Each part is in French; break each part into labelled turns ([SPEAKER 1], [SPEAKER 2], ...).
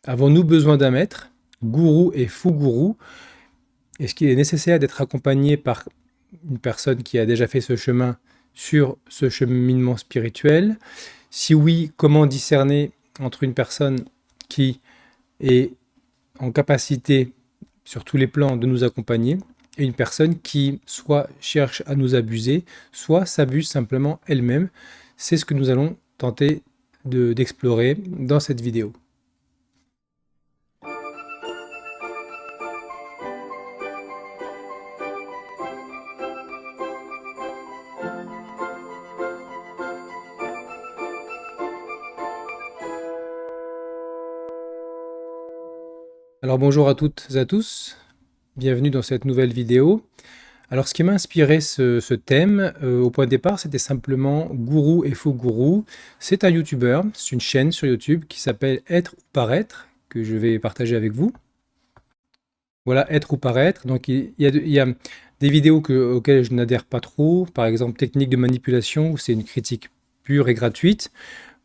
[SPEAKER 1] Avons-nous besoin d'un maître, gourou et faux gourou? Est-ce qu'il est nécessaire d'être accompagné par une personne qui a déjà fait ce chemin sur ce cheminement spirituel? Si oui, comment discerner entre une personne qui est en capacité sur tous les plans de nous accompagner et une personne qui soit cherche à nous abuser, soit s'abuse simplement elle-même? C'est ce que nous allons tenter d'explorer dans cette vidéo. Alors bonjour à toutes et à tous, bienvenue dans cette nouvelle vidéo. Alors ce qui m'a inspiré ce thème, au point de départ, c'était simplement Gourou et faux gourou. C'est un YouTuber, c'est une chaîne sur YouTube qui s'appelle Être ou Paraître, que je vais partager avec vous. Voilà, Être ou Paraître. Donc il y a des vidéos auxquelles je n'adhère pas trop, par exemple Technique de manipulation, où c'est une critique pure et gratuite.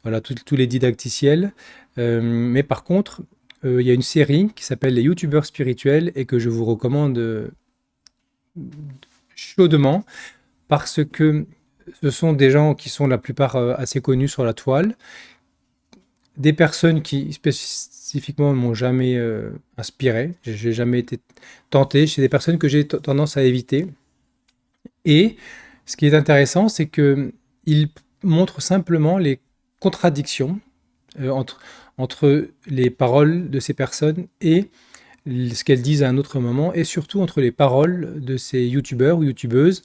[SPEAKER 1] Voilà, tous les didacticiels. Mais par contre, il y a une série qui s'appelle Les YouTubeurs spirituels et que je vous recommande chaudement parce que ce sont des gens qui sont la plupart assez connus sur la toile, des personnes qui spécifiquement ne m'ont jamais inspiré, j'ai jamais été tenté, c'est des personnes que j'ai tendance à éviter. Et ce qui est intéressant, c'est qu'ils montrent simplement les contradictions entre les paroles de ces personnes et ce qu'elles disent à un autre moment, et surtout entre les paroles de ces youtubeurs ou youtubeuses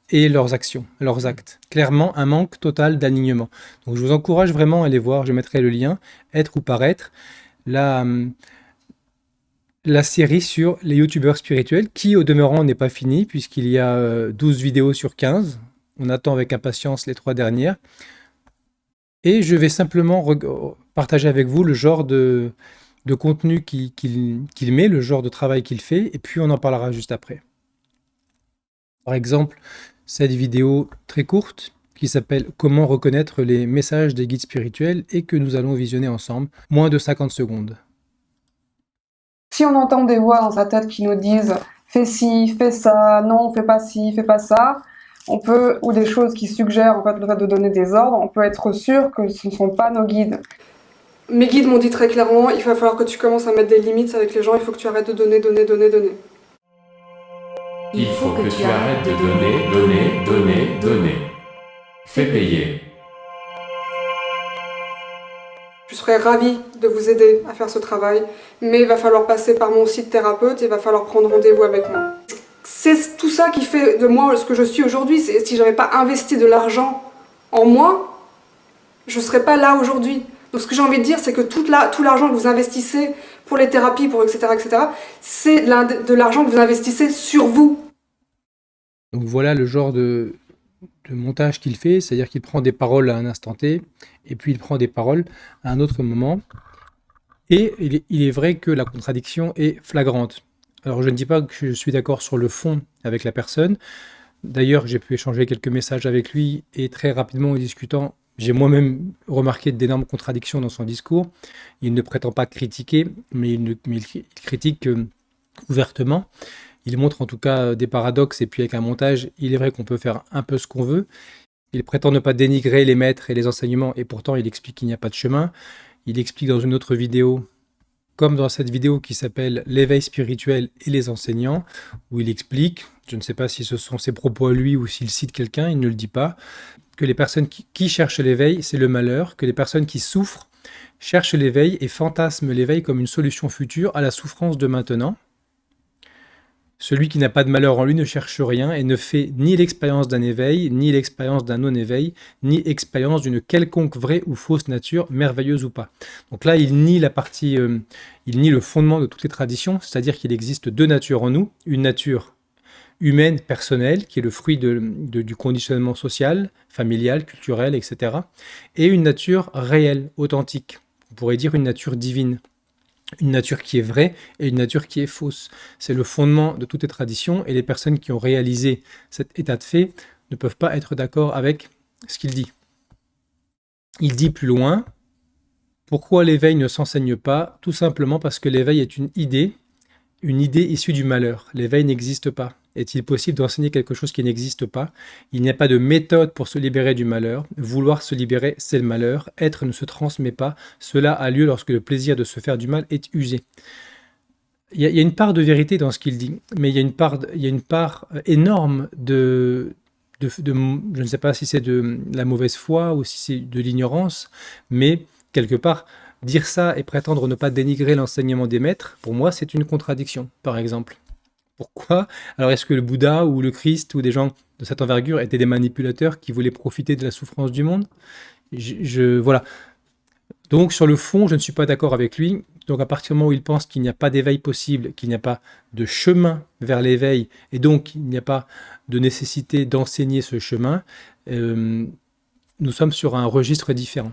[SPEAKER 1] et leurs actions, leurs actes. Clairement, un manque total d'alignement. Donc je vous encourage vraiment à aller voir, je mettrai le lien, Être ou Paraître, la série sur les youtubeurs spirituels, qui au demeurant n'est pas finie, puisqu'il y a 12 vidéos sur 15. On attend avec impatience les 3 dernières. Et je vais simplement partager avec vous le genre de contenu qu'il met, le genre de travail qu'il fait, et puis on en parlera juste après. Par exemple, cette vidéo très courte qui s'appelle « Comment reconnaître les messages des guides spirituels » et que nous allons visionner ensemble, moins de 50 secondes.
[SPEAKER 2] Si on entend des voix dans sa tête qui nous disent « fais ci, fais ça, non, fais pas ci, fais pas ça », on peut, ou des choses qui suggèrent en fait le fait de donner des ordres, on peut être sûr que ce ne sont pas nos guides. Mes guides m'ont dit très clairement, il va falloir que tu commences à mettre des limites avec les gens, il faut que tu arrêtes de donner.
[SPEAKER 3] Il faut que tu arrêtes de donner. Fais payer.
[SPEAKER 2] Je serais ravie de vous aider à faire ce travail, mais il va falloir passer par mon site thérapeute, il va falloir prendre rendez-vous avec moi. C'est tout ça qui fait de moi ce que je suis aujourd'hui. Si j'avais pas investi de l'argent en moi, je serais pas là aujourd'hui. Donc ce que j'ai envie de dire, c'est que tout l'argent que vous investissez pour les thérapies, pour etc., c'est de l'argent que vous investissez sur vous.
[SPEAKER 1] Donc voilà le genre de montage qu'il fait, c'est-à-dire qu'il prend des paroles à un instant T, et puis il prend des paroles à un autre moment. Et il est vrai que la contradiction est flagrante. Alors je ne dis pas que je suis d'accord sur le fond avec la personne. D'ailleurs, j'ai pu échanger quelques messages avec lui, et très rapidement en discutant, j'ai moi-même remarqué d'énormes contradictions dans son discours. Il ne prétend pas critiquer, mais il critique ouvertement. Il montre en tout cas des paradoxes, et puis avec un montage, il est vrai qu'on peut faire un peu ce qu'on veut. Il prétend ne pas dénigrer les maîtres et les enseignements, et pourtant il explique qu'il n'y a pas de chemin. Il explique dans une autre vidéo, comme dans cette vidéo qui s'appelle « L'éveil spirituel et les enseignants », où il explique, je ne sais pas si ce sont ses propos à lui ou s'il cite quelqu'un, il ne le dit pas, que les personnes qui cherchent l'éveil, c'est le malheur, que les personnes qui souffrent cherchent l'éveil et fantasment l'éveil comme une solution future à la souffrance de maintenant. Celui qui n'a pas de malheur en lui ne cherche rien et ne fait ni l'expérience d'un éveil, ni l'expérience d'un non-éveil, ni expérience d'une quelconque vraie ou fausse nature, merveilleuse ou pas. Donc là, il nie il nie le fondement de toutes les traditions, c'est-à-dire qu'il existe deux natures en nous, une nature humaine, personnelle, qui est le fruit du conditionnement social, familial, culturel, etc., et une nature réelle, authentique, on pourrait dire une nature divine. Une nature qui est vraie et une nature qui est fausse. C'est le fondement de toutes les traditions, et les personnes qui ont réalisé cet état de fait ne peuvent pas être d'accord avec ce qu'il dit. Il dit plus loin Pourquoi l'éveil ne s'enseigne pas? Tout simplement parce que l'éveil est une idée issue du malheur. L'éveil n'existe pas. Est-il possible d'enseigner quelque chose qui n'existe pas? Il n'y a pas de méthode pour se libérer du malheur. Vouloir se libérer, c'est le malheur. Être ne se transmet pas. Cela a lieu lorsque le plaisir de se faire du mal est usé. Il y a une part de vérité dans ce qu'il dit, mais il y a une part énorme je ne sais pas si c'est de la mauvaise foi ou si c'est de l'ignorance, mais quelque part, dire ça et prétendre ne pas dénigrer l'enseignement des maîtres, pour moi, c'est une contradiction, par exemple. Pourquoi? Alors, est-ce que le Bouddha ou le Christ ou des gens de cette envergure étaient des manipulateurs qui voulaient profiter de la souffrance du monde? Voilà. Donc, sur le fond, je ne suis pas d'accord avec lui. Donc, à partir du moment où il pense qu'il n'y a pas d'éveil possible, qu'il n'y a pas de chemin vers l'éveil, et donc il n'y a pas de nécessité d'enseigner ce chemin, nous sommes sur un registre différent.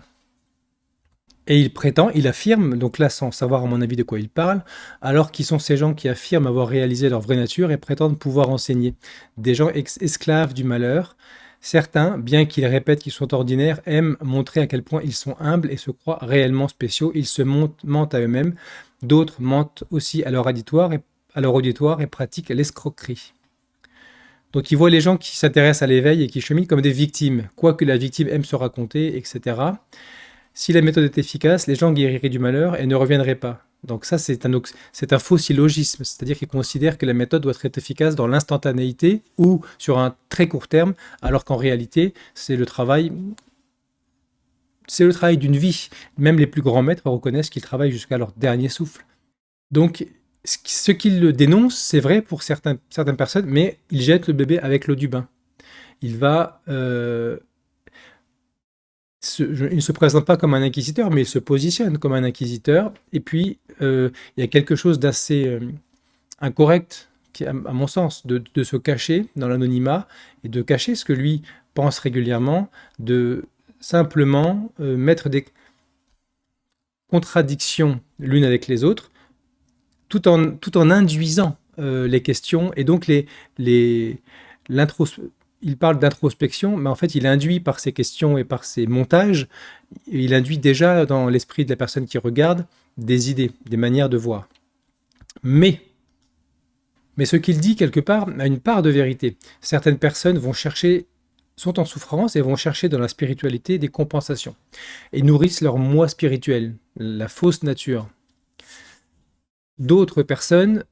[SPEAKER 1] Et il affirme, donc là sans savoir à mon avis de quoi il parle, alors qui sont ces gens qui affirment avoir réalisé leur vraie nature et prétendent pouvoir enseigner. Des gens esclaves du malheur. Certains, bien qu'ils répètent qu'ils sont ordinaires, aiment montrer à quel point ils sont humbles et se croient réellement spéciaux. Ils se mentent à eux-mêmes. D'autres mentent aussi à leur auditoire et pratiquent l'escroquerie. Donc ils voient les gens qui s'intéressent à l'éveil et qui cheminent comme des victimes, quoique la victime aime se raconter, etc. Si la méthode est efficace, les gens guériraient du malheur et ne reviendraient pas. Donc ça, c'est un faux syllogisme, c'est-à-dire qu'ils considèrent que la méthode doit être efficace dans l'instantanéité ou sur un très court terme, alors qu'en réalité, c'est le travail d'une vie. Même les plus grands maîtres reconnaissent qu'ils travaillent jusqu'à leur dernier souffle. Donc, ce qu'ils dénoncent, c'est vrai pour certaines personnes, mais ils jettent le bébé avec l'eau du bain. Il ne se présente pas comme un inquisiteur, mais il se positionne comme un inquisiteur. Et puis, il y a quelque chose d'assez incorrect, à mon sens, de se cacher dans l'anonymat et de cacher ce que lui pense régulièrement, de simplement mettre des contradictions l'une avec les autres, tout en induisant les questions. Et donc, il parle d'introspection, mais en fait, il induit par ses questions et par ses montages, il induit déjà dans l'esprit de la personne qui regarde des idées, des manières de voir. Mais ce qu'il dit, quelque part, a une part de vérité. Certaines personnes sont en souffrance et vont chercher dans la spiritualité des compensations et nourrissent leur moi spirituel, la fausse nature. D'autres personnes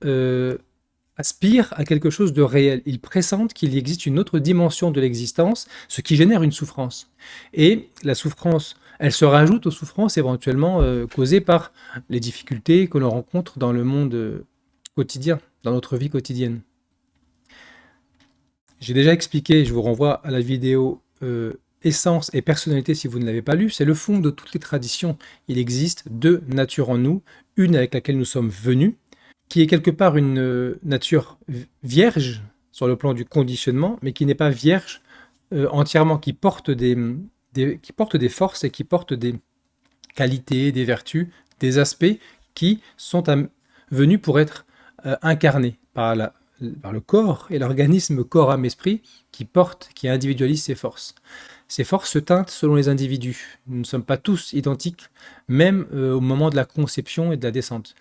[SPEAKER 1] aspirent à quelque chose de réel. Ils pressentent qu'il existe une autre dimension de l'existence, ce qui génère une souffrance. Et la souffrance, elle se rajoute aux souffrances éventuellement causées par les difficultés que l'on rencontre dans le monde quotidien, dans notre vie quotidienne. J'ai déjà expliqué, je vous renvoie à la vidéo Essence et personnalité si vous ne l'avez pas lu, c'est le fond de toutes les traditions. Il existe deux natures en nous, une avec laquelle nous sommes venus, qui est quelque part une nature vierge sur le plan du conditionnement, mais qui n'est pas vierge entièrement, qui porte des forces et qui porte des qualités, des vertus, des aspects qui sont venus pour être incarnés par le corps et l'organisme corps, âme, esprit qui individualise ces forces. Ces forces se teintent selon les individus. Nous ne sommes pas tous identiques, même au moment de la conception et de la descente.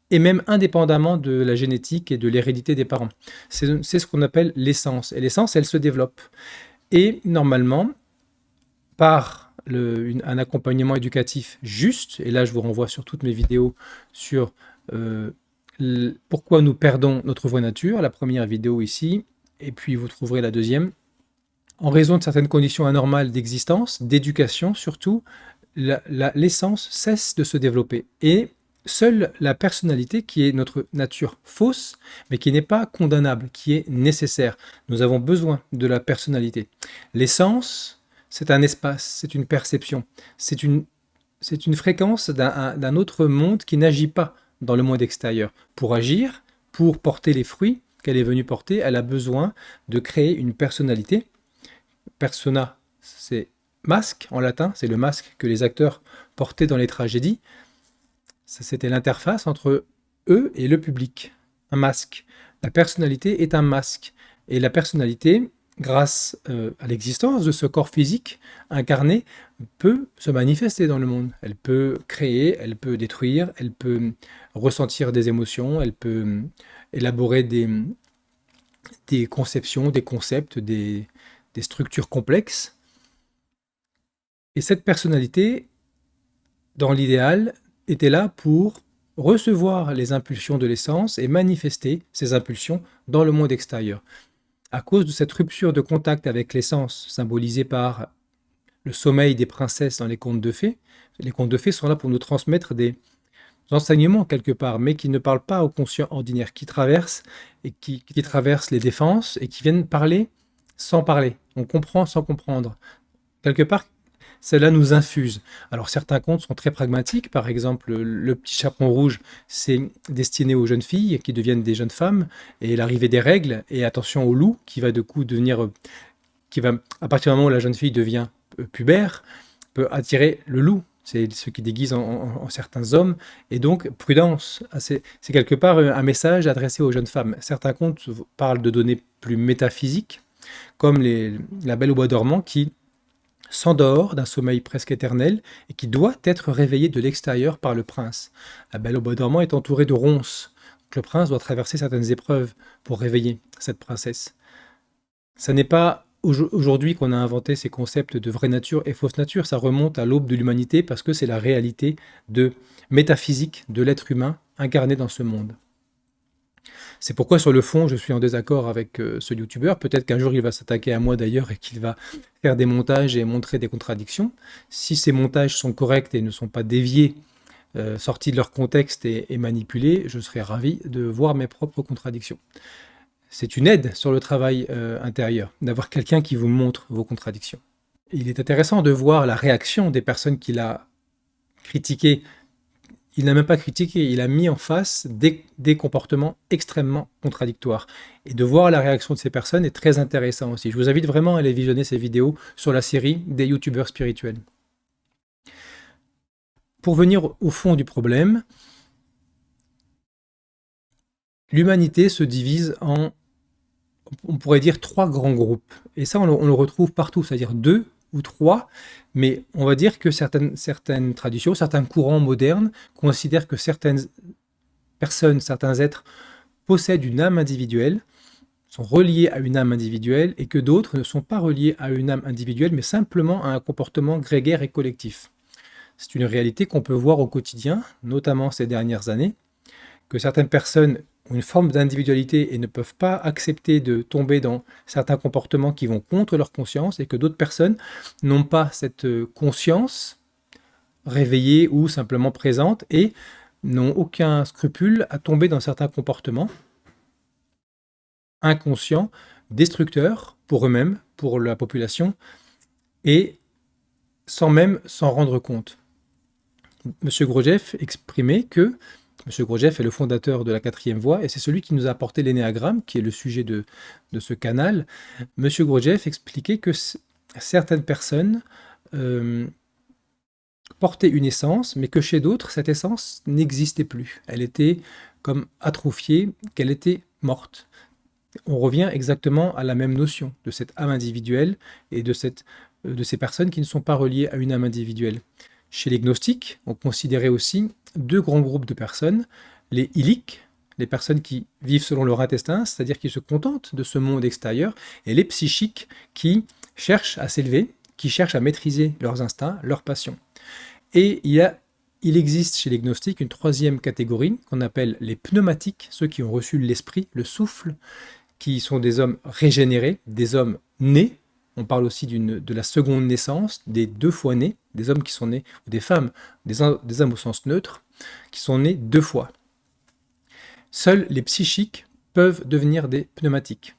[SPEAKER 1] Et même indépendamment de la génétique et de l'hérédité des parents. C'est ce qu'on appelle l'essence. Et l'essence, elle se développe. Et normalement, par un accompagnement éducatif juste, et là je vous renvoie sur toutes mes vidéos sur pourquoi nous perdons notre vraie nature, la première vidéo ici, et puis vous trouverez la deuxième. En raison de certaines conditions anormales d'existence, d'éducation surtout, l'essence cesse de se développer. Et seule la personnalité, qui est notre nature fausse, mais qui n'est pas condamnable, qui est nécessaire. Nous avons besoin de la personnalité. L'essence, c'est un espace, c'est une perception, c'est une fréquence d'un autre monde qui n'agit pas dans le monde extérieur. Pour agir, pour porter les fruits qu'elle est venue porter, elle a besoin de créer une personnalité. Persona, c'est masque en latin, c'est le masque que les acteurs portaient dans les tragédies. Ça, c'était l'interface entre eux et le public, un masque. La personnalité est un masque. Et la personnalité grâce à l'existence de ce corps physique incarné, peut se manifester dans le monde. Elle peut créer, elle peut détruire, elle peut ressentir des émotions, elle peut élaborer des conceptions, des concepts, des structures complexes. Et cette personnalité, dans l'idéal, était là pour recevoir les impulsions de l'essence et manifester ces impulsions dans le monde extérieur. À cause de cette rupture de contact avec l'essence, symbolisée par le sommeil des princesses dans les contes de fées sont là pour nous transmettre des enseignements quelque part, mais qui ne parlent pas au conscient ordinaire, qui traversent les défenses et qui viennent parler sans parler. On comprend sans comprendre. Quelque part, cela nous infuse. Alors certains contes sont très pragmatiques, par exemple le petit chaperon rouge, c'est destiné aux jeunes filles qui deviennent des jeunes femmes, et l'arrivée des règles, et attention au loup qui va à partir du moment où la jeune fille devient pubère, peut attirer le loup. C'est ce qui déguise en certains hommes, et donc prudence. C'est quelque part un message adressé aux jeunes femmes. Certains contes parlent de données plus métaphysiques, comme la Belle au bois dormant qui s'endort d'un sommeil presque éternel et qui doit être réveillé de l'extérieur par le prince. La Belle au bois dormant est entourée de ronces. Donc le prince doit traverser certaines épreuves pour réveiller cette princesse. Ça n'est pas aujourd'hui qu'on a inventé ces concepts de vraie nature et fausse nature, ça remonte à l'aube de l'humanité parce que c'est la réalité de métaphysique de l'être humain incarné dans ce monde. C'est pourquoi sur le fond je suis en désaccord avec ce youtubeur. Peut-être qu'un jour il va s'attaquer à moi d'ailleurs et qu'il va faire des montages et montrer des contradictions. Si ces montages sont corrects et ne sont pas déviés, sortis de leur contexte et manipulés, je serai ravi de voir mes propres contradictions. C'est une aide sur le travail intérieur, d'avoir quelqu'un qui vous montre vos contradictions. Il est intéressant de voir la réaction des personnes qu'il a critiquées. Il n'a même pas critiqué, il a mis en face des comportements extrêmement contradictoires. Et de voir la réaction de ces personnes est très intéressant aussi. Je vous invite vraiment à aller visionner ces vidéos sur la série des youtubeurs spirituels. Pour venir au fond du problème, l'humanité se divise en, on pourrait dire, 3 grands groupes. Et ça, on le retrouve partout, c'est-à-dire 2 ou 3, mais on va dire que certaines traditions, certains courants modernes considèrent que certaines personnes, certains êtres possèdent une âme individuelle, sont reliés à une âme individuelle, et que d'autres ne sont pas reliés à une âme individuelle, mais simplement à un comportement grégaire et collectif. C'est une réalité qu'on peut voir au quotidien, notamment ces dernières années, que certaines personnes ont une forme d'individualité et ne peuvent pas accepter de tomber dans certains comportements qui vont contre leur conscience, et que d'autres personnes n'ont pas cette conscience réveillée ou simplement présente et n'ont aucun scrupule à tomber dans certains comportements inconscients, destructeurs pour eux-mêmes, pour la population, et sans même s'en rendre compte. Monsieur Gurdjieff exprimait que Monsieur Gurdjieff est le fondateur de la 4e voie et c'est celui qui nous a apporté l'énéagramme, qui est le sujet de ce canal. Monsieur Gurdjieff expliquait que certaines personnes portaient une essence, mais que chez d'autres, cette essence n'existait plus. Elle était comme atrophiée, qu'elle était morte. On revient exactement à la même notion de cette âme individuelle et de ces personnes qui ne sont pas reliées à une âme individuelle. Chez les gnostiques, on considérait aussi 2 grands groupes de personnes, les iliques, les personnes qui vivent selon leur intestin, c'est-à-dire qui se contentent de ce monde extérieur, et les psychiques qui cherchent à s'élever, qui cherchent à maîtriser leurs instincts, leurs passions. Et il existe chez les gnostiques une 3e catégorie qu'on appelle les pneumatiques, ceux qui ont reçu l'esprit, le souffle, qui sont des hommes régénérés, des hommes nés. On parle aussi de la seconde naissance, des 2 fois nés, des hommes qui sont nés, ou des femmes, des hommes au sens neutre, qui sont nés 2 fois. Seuls les psychiques peuvent devenir des pneumatiques.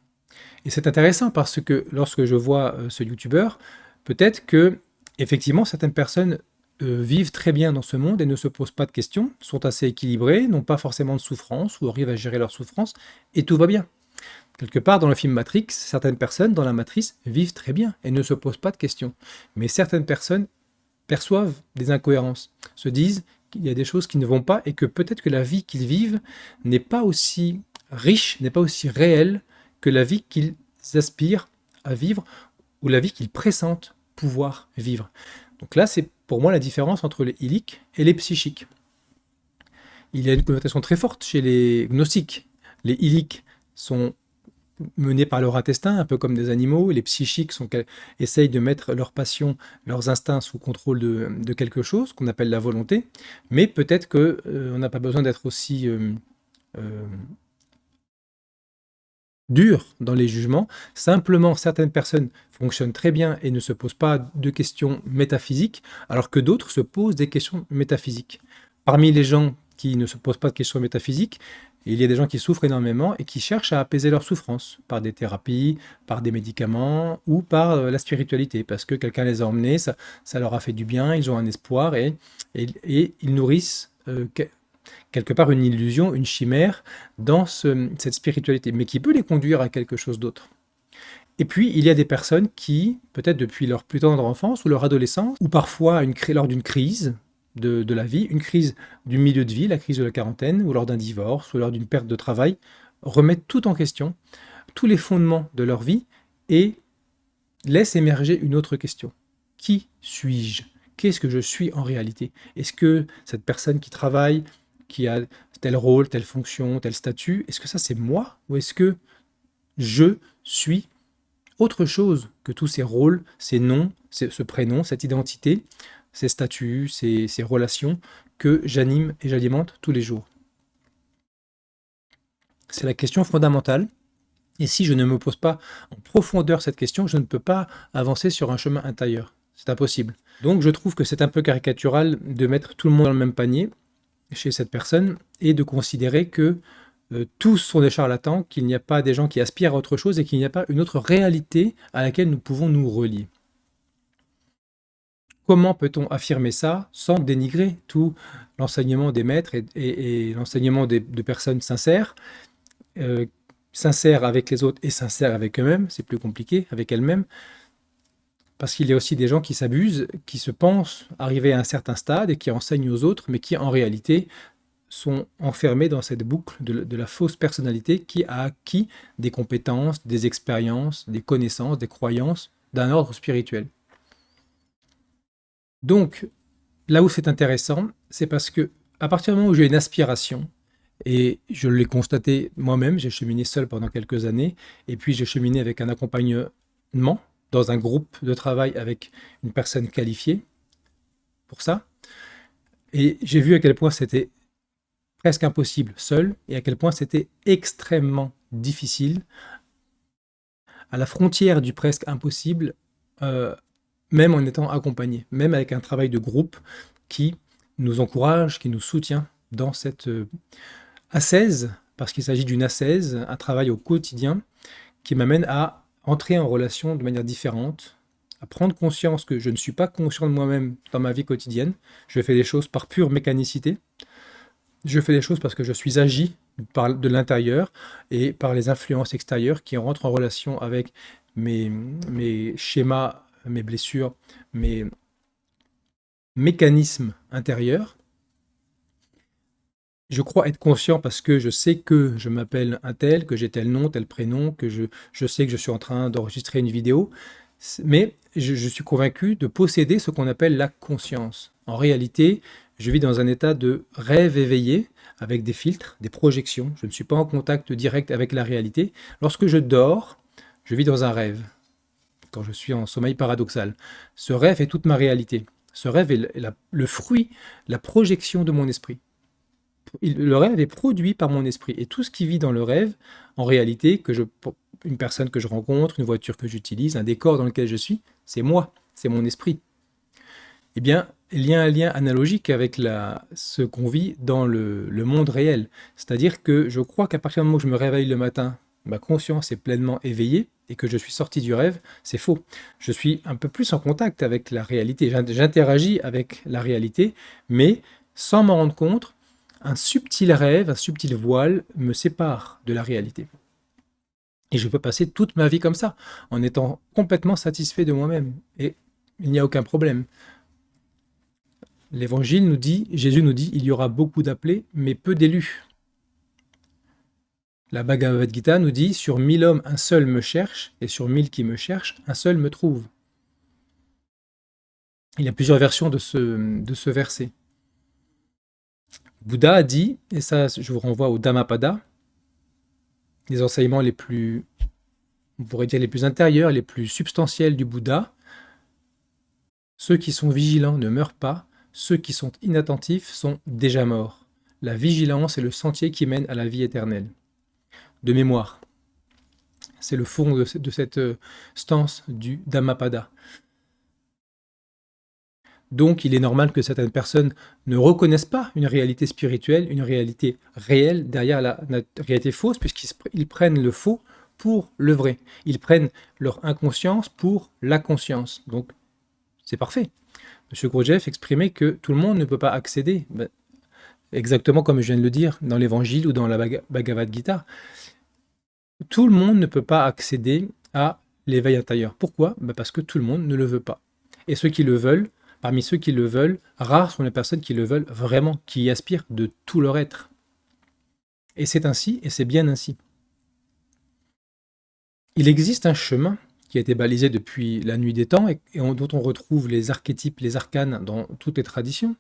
[SPEAKER 1] Et c'est intéressant parce que lorsque je vois ce youtubeur, peut-être que effectivement certaines personnes vivent très bien dans ce monde et ne se posent pas de questions, sont assez équilibrées, n'ont pas forcément de souffrance ou arrivent à gérer leur souffrance, et tout va bien. Quelque part, dans le film Matrix, certaines personnes dans la matrice vivent très bien et ne se posent pas de questions. Mais certaines personnes perçoivent des incohérences, se disent qu'il y a des choses qui ne vont pas et que peut-être que la vie qu'ils vivent n'est pas aussi riche, n'est pas aussi réelle que la vie qu'ils aspirent à vivre ou la vie qu'ils pressentent pouvoir vivre. Donc là, c'est pour moi la différence entre les iliques et les psychiques. Il y a une connotation très forte chez les gnostiques. Les iliques sont menés par leur intestin, un peu comme des animaux. Les psychiques essayent de mettre leurs passions, leurs instincts sous contrôle de quelque chose qu'on appelle la volonté. Mais peut-être qu'on n'a pas besoin d'être aussi euh, dur dans les jugements. Simplement, certaines personnes fonctionnent très bien et ne se posent pas de questions métaphysiques, alors que d'autres se posent des questions métaphysiques. Parmi les gens qui ne se posent pas de questions métaphysiques, il y a des gens qui souffrent énormément et qui cherchent à apaiser leur souffrance par des thérapies, par des médicaments ou par la spiritualité, parce que quelqu'un les a emmenés, ça leur a fait du bien, ils ont un espoir et ils nourrissent quelque part une illusion, une chimère dans cette spiritualité, mais qui peut les conduire à quelque chose d'autre. Et puis, il y a des personnes qui, peut-être depuis leur plus tendre enfance ou leur adolescence, ou parfois lors d'une crise de la vie, une crise du milieu de vie, la crise de la quarantaine, ou lors d'un divorce, ou lors d'une perte de travail, remettent tout en question, tous les fondements de leur vie, et laissent émerger une autre question. Qui suis-je? Qu'est-ce que je suis en réalité? Est-ce que cette personne qui travaille, qui a tel rôle, telle fonction, tel statut, est-ce que ça c'est moi? Ou est-ce que je suis autre chose que tous ces rôles, ces noms, ce prénom, cette identité, ces statuts, ces relations que j'anime et j'alimente tous les jours? C'est la question fondamentale. Et si je ne me pose pas en profondeur cette question, je ne peux pas avancer sur un chemin intérieur. C'est impossible. Donc je trouve que c'est un peu caricatural de mettre tout le monde dans le même panier chez cette personne et de considérer que tous sont des charlatans, qu'il n'y a pas des gens qui aspirent à autre chose et qu'il n'y a pas une autre réalité à laquelle nous pouvons nous relier. Comment peut-on affirmer ça sans dénigrer tout l'enseignement des maîtres et l'enseignement de personnes sincères, sincères avec les autres et sincères avec eux-mêmes? C'est plus compliqué, avec elles-mêmes. Parce qu'il y a aussi des gens qui s'abusent, qui se pensent arriver à un certain stade et qui enseignent aux autres, mais qui en réalité sont enfermés dans cette boucle de la fausse personnalité qui a acquis des compétences, des expériences, des connaissances, des croyances d'un ordre spirituel. Donc, là où c'est intéressant, c'est parce que à partir du moment où j'ai une aspiration, et je l'ai constaté moi-même, j'ai cheminé seul pendant quelques années, et puis j'ai cheminé avec un accompagnement dans un groupe de travail avec une personne qualifiée pour ça. Et j'ai vu à quel point c'était presque impossible seul et à quel point c'était extrêmement difficile, à la frontière du presque impossible, même en étant accompagné, même avec un travail de groupe qui nous encourage, qui nous soutient dans cette ascèse, parce qu'il s'agit d'une ascèse, un travail au quotidien qui m'amène à entrer en relation de manière différente, à prendre conscience que je ne suis pas conscient de moi-même dans ma vie quotidienne. Je fais les choses par pure mécanicité. Je fais les choses parce que je suis agi de l'intérieur et par les influences extérieures qui rentrent en relation avec mes schémas, mes blessures, mes mécanismes intérieurs. Je crois être conscient parce que je sais que je m'appelle un tel, que j'ai tel nom, tel prénom, que je sais que je suis en train d'enregistrer une vidéo, mais je suis convaincu de posséder ce qu'on appelle la conscience. En réalité, je vis dans un état de rêve éveillé, avec des filtres, des projections. Je ne suis pas en contact direct avec la réalité. Lorsque je dors, je vis dans un rêve, quand je suis en sommeil paradoxal. Ce rêve est toute ma réalité. Ce rêve est le fruit, la projection de mon esprit. Le rêve est produit par mon esprit. Et tout ce qui vit dans le rêve, en réalité, une personne que je rencontre, une voiture que j'utilise, un décor dans lequel je suis, c'est moi, c'est mon esprit. Eh bien, il y a un lien analogique avec ce qu'on vit dans le monde réel. C'est-à-dire que je crois qu'à partir du moment où je me réveille le matin, ma conscience est pleinement éveillée et que je suis sorti du rêve, c'est faux. Je suis un peu plus en contact avec la réalité. J'interagis avec la réalité, mais sans m'en rendre compte, un subtil rêve, un subtil voile me sépare de la réalité. Et je peux passer toute ma vie comme ça, en étant complètement satisfait de moi-même. Et il n'y a aucun problème. L'Évangile nous dit, Jésus nous dit, il y aura beaucoup d'appelés, mais peu d'élus. La Bhagavad Gita nous dit « Sur 1000 hommes, un seul me cherche, et sur 1000 qui me cherchent, un seul me trouve ». Il y a plusieurs versions de ce verset. Bouddha a dit, et ça je vous renvoie au Dhammapada, les enseignements les plus, on pourrait dire les plus intérieurs, les plus substantiels du Bouddha, ceux qui sont vigilants ne meurent pas, ceux qui sont inattentifs sont déjà morts. La vigilance est le sentier qui mène à la vie éternelle. De mémoire. C'est le fond de cette stance du Dhammapada. Donc, il est normal que certaines personnes ne reconnaissent pas une réalité spirituelle, une réalité réelle derrière la réalité fausse, puisqu'ils prennent le faux pour le vrai. Ils prennent leur inconscience pour la conscience. Donc, c'est parfait. M. Gurdjieff exprimait que tout le monde ne peut pas accéder, exactement comme je viens de le dire, dans l'Évangile ou dans la Bhagavad Gita. Tout le monde ne peut pas accéder à l'éveil intérieur. Pourquoi? Parce que tout le monde ne le veut pas. Et ceux qui le veulent, parmi ceux qui le veulent, rares sont les personnes qui le veulent vraiment, qui y aspirent de tout leur être. Et c'est ainsi, et c'est bien ainsi. Il existe un chemin qui a été balisé depuis la nuit des temps et dont on retrouve les archétypes, les arcanes dans toutes les traditions.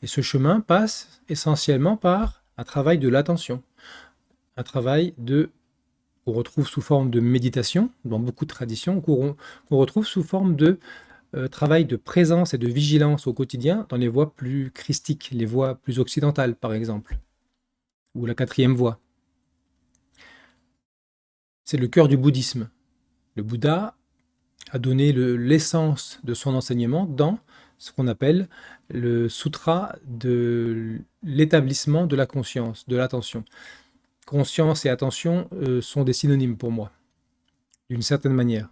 [SPEAKER 1] Et ce chemin passe essentiellement par un travail de l'attention, un travail qu'on retrouve sous forme de méditation dans beaucoup de traditions, qu'on retrouve sous forme de travail de présence et de vigilance au quotidien dans les voies plus christiques, les voies plus occidentales par exemple, ou la 4e voie. C'est le cœur du bouddhisme. Le Bouddha a donné l'essence de son enseignement dans ce qu'on appelle le sutra de l'établissement de la conscience, de l'attention. Conscience et attention sont des synonymes pour moi, d'une certaine manière.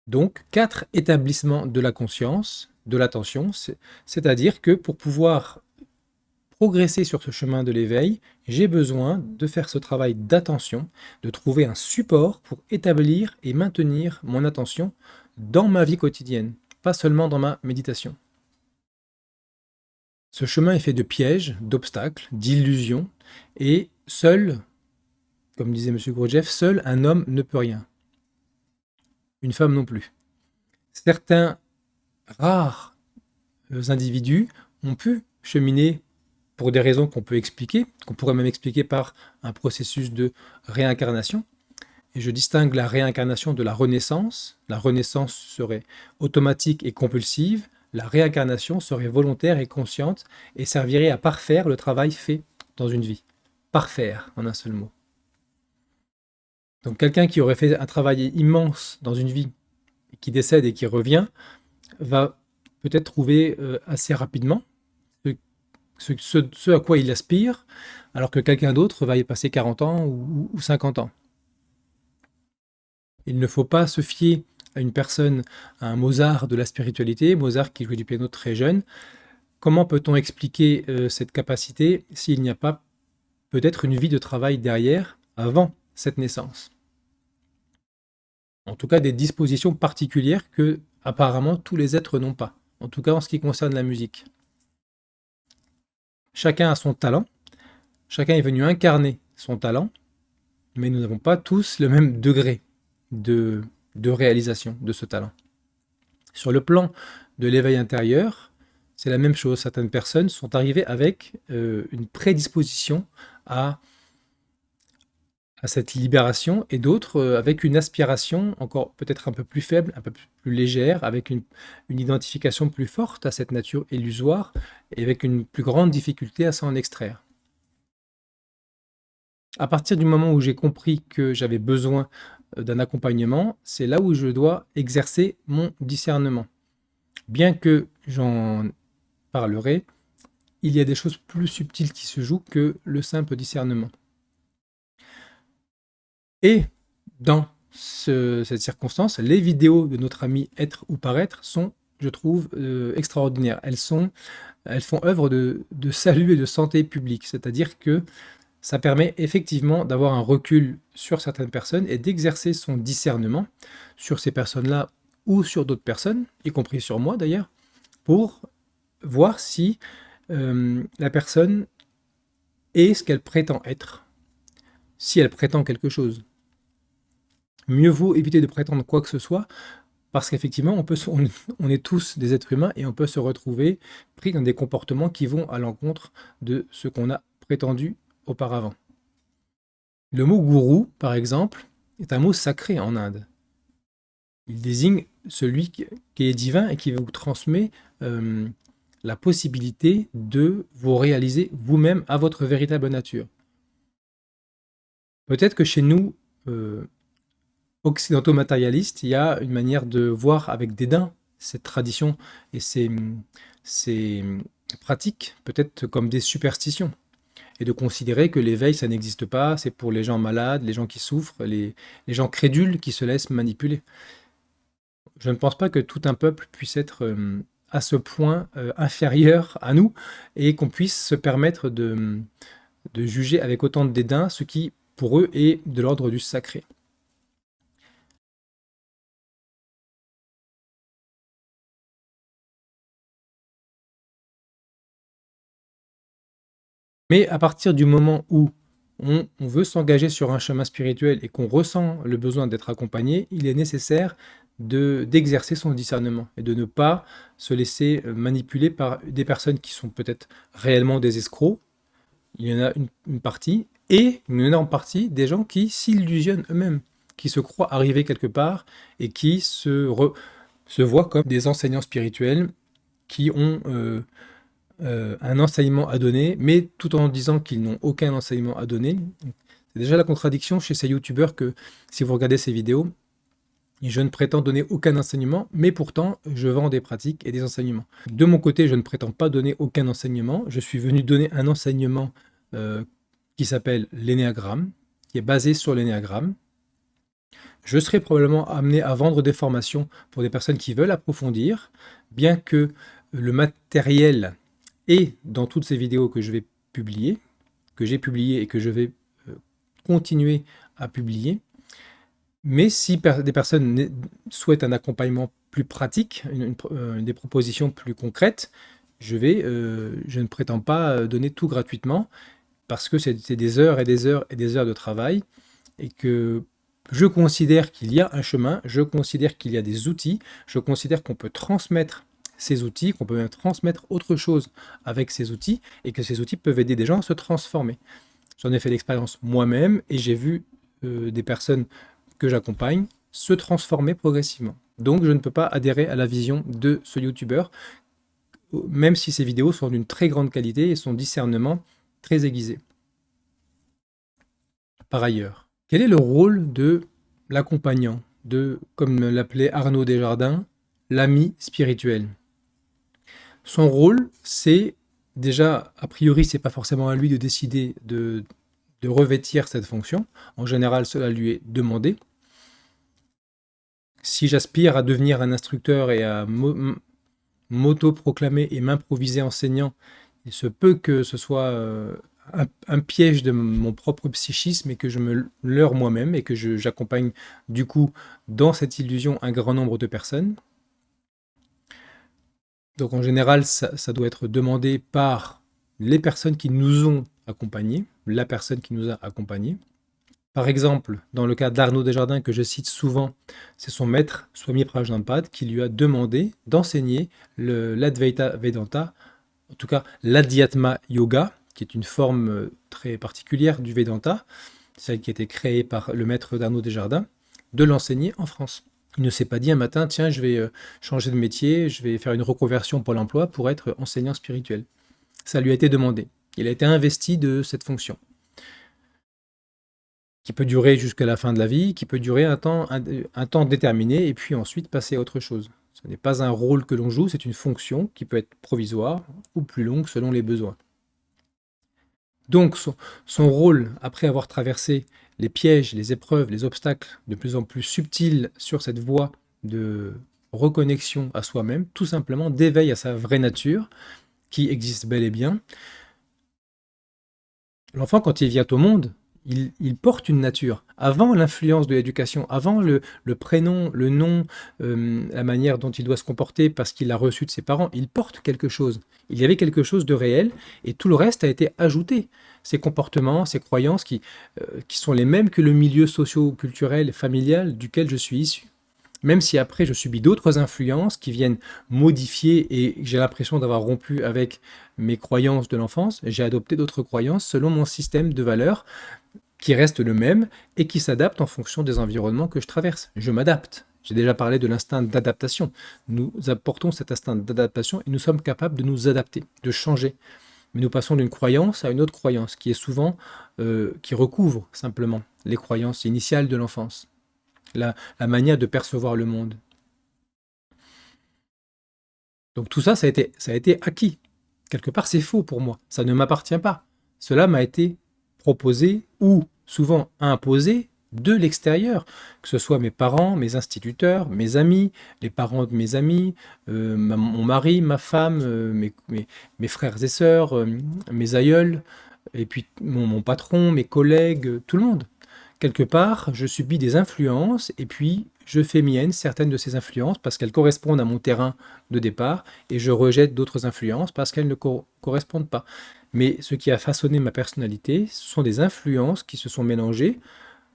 [SPEAKER 1] Donc, 4 établissements de la conscience, de l'attention, c'est-à-dire que pour pouvoir progresser sur ce chemin de l'éveil, j'ai besoin de faire ce travail d'attention, de trouver un support pour établir et maintenir mon attention dans ma vie quotidienne, pas seulement dans ma méditation. Ce chemin est fait de pièges, d'obstacles, d'illusions, et seul, comme disait M. Gurdjieff, seul un homme ne peut rien. Une femme non plus. Certains rares individus ont pu cheminer pour des raisons qu'on peut expliquer, qu'on pourrait même expliquer par un processus de réincarnation. Et je distingue la réincarnation de la renaissance. La renaissance serait automatique et compulsive. La réincarnation serait volontaire et consciente et servirait à parfaire le travail fait dans une vie. Parfaire, en un seul mot. Donc quelqu'un qui aurait fait un travail immense dans une vie, qui décède et qui revient, va peut-être trouver assez rapidement ce à quoi il aspire, alors que quelqu'un d'autre va y passer 40 ans ou 50 ans. Il ne faut pas se fier à une personne, à un Mozart de la spiritualité, Mozart qui jouait du piano très jeune. Comment peut-on expliquer cette capacité s'il n'y a pas peut-être une vie de travail derrière, avant cette naissance? En tout cas, des dispositions particulières que, apparemment, tous les êtres n'ont pas. En tout cas, en ce qui concerne la musique. Chacun a son talent, chacun est venu incarner son talent, mais nous n'avons pas tous le même degré de réalisation de ce talent. Sur le plan de l'éveil intérieur, c'est la même chose. Certaines personnes sont arrivées avec une prédisposition à cette libération, et d'autres avec une aspiration encore peut-être un peu plus faible, un peu plus légère, avec une identification plus forte à cette nature illusoire, et avec une plus grande difficulté à s'en extraire. À partir du moment où j'ai compris que j'avais besoin d'un accompagnement, c'est là où je dois exercer mon discernement. Bien que j'en parlerai, il y a des choses plus subtiles qui se jouent que le simple discernement. Et dans cette circonstance, les vidéos de notre ami Être ou Paraître sont, je trouve, extraordinaires. Elles font œuvre de salut et de santé publique, c'est-à-dire que ça permet effectivement d'avoir un recul sur certaines personnes et d'exercer son discernement sur ces personnes-là ou sur d'autres personnes, y compris sur moi d'ailleurs, pour voir si la personne et ce qu'elle prétend être, si elle prétend quelque chose. Mieux vaut éviter de prétendre quoi que ce soit, parce qu'effectivement, on est tous des êtres humains et on peut se retrouver pris dans des comportements qui vont à l'encontre de ce qu'on a prétendu auparavant. Le mot gourou, par exemple, est un mot sacré en Inde. Il désigne celui qui est divin et qui vous transmet la possibilité de vous réaliser vous-même à votre véritable nature. Peut-être que chez nous, occidentaux matérialistes, il y a une manière de voir avec dédain cette tradition et ces pratiques, peut-être comme des superstitions, et de considérer que l'éveil, ça n'existe pas, c'est pour les gens malades, les gens qui souffrent, les gens crédules qui se laissent manipuler. Je ne pense pas que tout un peuple puisse être à ce point inférieur à nous et qu'on puisse se permettre de juger avec autant de dédain ce qui, pour eux, est de l'ordre du sacré. Mais à partir du moment où on veut s'engager sur un chemin spirituel et qu'on ressent le besoin d'être accompagné, il est nécessaire d'exercer son discernement et de ne pas se laisser manipuler par des personnes qui sont peut-être réellement des escrocs. Il y en a une partie, et il y en a en partie des gens qui s'illusionnent eux-mêmes, qui se croient arriver quelque part et qui se voient comme des enseignants spirituels qui ont un enseignement à donner, mais tout en disant qu'ils n'ont aucun enseignement à donner. C'est déjà la contradiction chez ces youtubeurs que, si vous regardez ces vidéos, je ne prétends donner aucun enseignement, mais pourtant, je vends des pratiques et des enseignements. De mon côté, je ne prétends pas donner aucun enseignement. Je suis venu donner un enseignement qui s'appelle l'énéagramme, qui est basé sur l'énéagramme. Je serai probablement amené à vendre des formations pour des personnes qui veulent approfondir, bien que le matériel est dans toutes ces vidéos que je vais publier, que j'ai publiées et que je vais continuer à publier. Mais si des personnes souhaitent un accompagnement plus pratique, des propositions plus concrètes, je ne prétends pas donner tout gratuitement parce que c'est des heures et des heures et des heures de travail et que je considère qu'il y a un chemin, je considère qu'il y a des outils, je considère qu'on peut transmettre ces outils, qu'on peut même transmettre autre chose avec ces outils et que ces outils peuvent aider des gens à se transformer. J'en ai fait l'expérience moi-même et j'ai vu des personnes que j'accompagne se transformer progressivement. Donc je ne peux pas adhérer à la vision de ce youtubeur, même si ses vidéos sont d'une très grande qualité et son discernement très aiguisé. Par ailleurs, quel est le rôle de l'accompagnant, comme l'appelait Arnaud Desjardins, l'ami spirituel? Son rôle, c'est déjà, a priori, c'est pas forcément à lui de décider de revêtir cette fonction. En général, cela lui est demandé. Si j'aspire à devenir un instructeur et à m'auto-proclamer et m'improviser enseignant, il se peut que ce soit un piège de mon propre psychisme et que je me leurre moi-même et que j'accompagne du coup dans cette illusion un grand nombre de personnes. Donc en général, ça doit être demandé par les personnes qui nous ont accompagnés, la personne qui nous a accompagnés. Par exemple, dans le cas d'Arnaud Desjardins que je cite souvent, c'est son maître, Swami Prajnampad, qui lui a demandé d'enseigner l'Advaita Vedanta, en tout cas l'Adhyatma Yoga, qui est une forme très particulière du Vedanta, celle qui a été créée par le maître d'Arnaud Desjardins, de l'enseigner en France. Il ne s'est pas dit un matin, tiens, je vais changer de métier, je vais faire une reconversion pour l'emploi pour être enseignant spirituel. Ça lui a été demandé. Il a été investi de cette fonction, qui peut durer jusqu'à la fin de la vie, qui peut durer un temps déterminé, et puis ensuite passer à autre chose. Ce n'est pas un rôle que l'on joue, c'est une fonction qui peut être provisoire ou plus longue selon les besoins. Donc son rôle, après avoir traversé les pièges, les épreuves, les obstacles de plus en plus subtils sur cette voie de reconnexion à soi-même, tout simplement d'éveil à sa vraie nature, qui existe bel et bien. L'enfant, quand il vient au monde, il porte une nature. avant l'influence de l'éducation, avant le prénom, le nom, la manière dont il doit se comporter parce qu'il l'a reçu de ses parents, il porte quelque chose. Il y avait quelque chose de réel et tout le reste a été ajouté. Ces comportements, ces croyances qui sont les mêmes que le milieu socio-culturel, familial duquel je suis issu. Même si après je subis d'autres influences qui viennent modifier et j'ai l'impression d'avoir rompu avec mes croyances de l'enfance, j'ai adopté d'autres croyances selon mon système de valeurs qui reste le même et qui s'adapte en fonction des environnements que je traverse. Je m'adapte. J'ai déjà parlé de l'instinct d'adaptation. Nous apportons cet instinct d'adaptation et nous sommes capables de nous adapter, de changer. Mais nous passons d'une croyance à une autre croyance qui est souvent, qui recouvre simplement les croyances initiales de l'enfance. La manière de percevoir le monde. Donc tout ça, ça a été acquis. Quelque part, c'est faux pour moi. Ça ne m'appartient pas. Cela m'a été proposé ou souvent imposé de l'extérieur, que ce soit mes parents, mes instituteurs, mes amis, les parents de mes amis, mon mari, ma femme, mes frères et sœurs, mes aïeuls, et puis mon patron, mes collègues, tout le monde. Quelque part, je subis des influences et puis je fais mienne certaines de ces influences parce qu'elles correspondent à mon terrain de départ et je rejette d'autres influences parce qu'elles ne correspondent pas. Mais ce qui a façonné ma personnalité, ce sont des influences qui se sont mélangées,